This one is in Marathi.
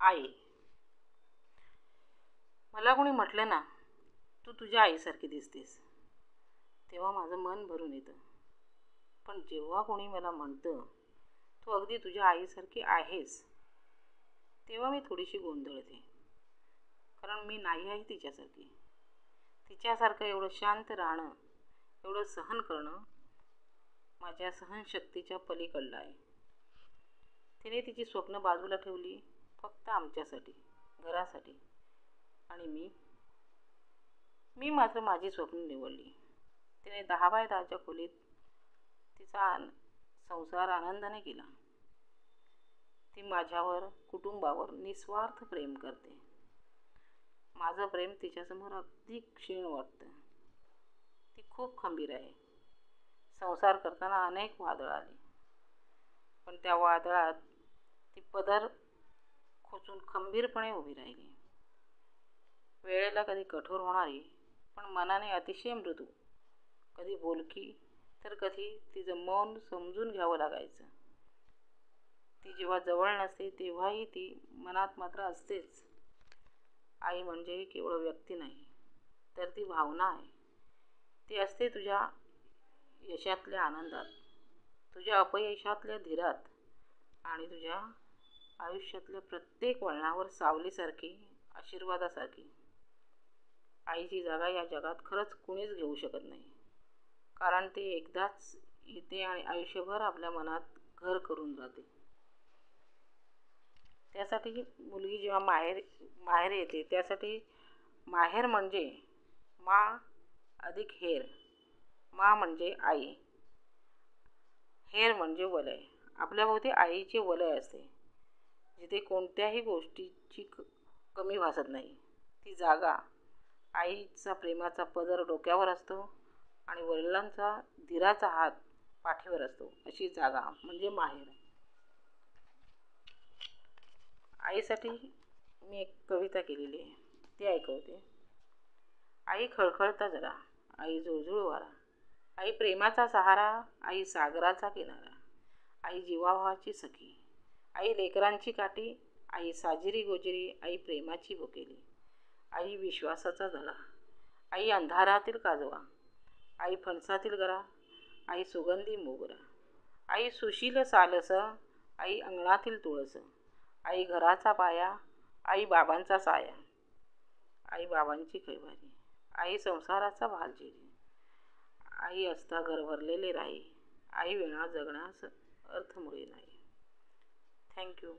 आई. मला कोणी म्हटलं ना, तू तुझ्या आईसारखी दिसतेस, तेव्हा माझं मन भरून येतं. पण जेव्हा कोणी मला म्हणतं तू अगदी तुझ्या आईसारखी आहेस, तेव्हा मी थोडीशी गोंधळते. कारण मी नाही आहे तिच्यासारखी. तिच्यासारखं एवढं शांत राहणं, एवढं सहन करणं माझ्या सहनशक्तीच्या पलीकडलं आहे. तिने तिची स्वप्न बाजूला ठेवली फक्त आमच्यासाठी, घरासाठी. आणि मी मात्र माझी स्वप्न निवडली. तिने 10 बाय 10च्या खोलीत तिचा संसार आनंदाने केला. ती माझ्यावर, कुटुंबावर निस्वार्थ प्रेम करते. माझं प्रेम तिच्यासमोर अगदी क्षीण वाटतं. ती खूप खंबीर आहे. संसार करताना अनेक वादळं आली, पण त्या वादळात ती पदर खोचून खंबीरपणे उभी राहिली. वेळेला कधी कठोर होणारी, पण मनाने अतिशय मृदू. कधी बोलकी, तर कधी तिचं मौन समजून घ्यावं लागायचं. ती जेव्हा जवळ नसते तेव्हाही ती मनात मात्र असतेच. आई म्हणजे केवळ व्यक्ती नाही, तर ती भावना आहे. ती असते तुझ्या यशातल्या आनंदात, तुझ्या अपयशातल्या धीरात आणि तुझ्या आयुष्यातल्या प्रत्येक वळणावर सावलीसारखी, आशीर्वादासारखी. आईची जागा या जगात खरंच कुणीच घेऊ शकत नाही. कारण ती एकदाच येते आणि आयुष्यभर आपल्या मनात घर करून जाते. त्यासाठी मुलगी जेव्हा माहेर येते, त्यासाठी माहेर म्हणजे मा अधिक हेर. मा म्हणजे आई, हेर म्हणजे वलय. आपल्याभोवती आईचे वलय असते, जिथे कोणत्याही गोष्टीची कमी भासत नाही. ती जागा, आईचा प्रेमाचा पदर डोक्यावर असतो आणि वडिलांचा धीराचा हात पाठीवर असतो, अशी जागा म्हणजे माहेर. आईसाठी मी एक कविता केलेली आहे, ती ऐकवते. आई खळखळता जरा, आई जुळजुळ वारा, आई प्रेमाचा सहारा, आई सागराचा किनारा, आई जीवाभावाची सखी, आई लेकरांची काठी, आई साजिरी गोजिरी, आई प्रेमाची भुकेली, आई विश्वासाचा धडा, आई अंधारातील काजवा, आई फणसातील गरा, आई सुगंधी मोगरा, आई सुशील सालस, आई अंगणातील तुळस, आई घराचा पाया, आई बाबांचा साया, आई बाबांची कैवारी, आई संसाराचा भालझेरी, आई असता घर भरलेले राही, आई विना जगण्यास अर्थ मुळे नाही. थँक्यू.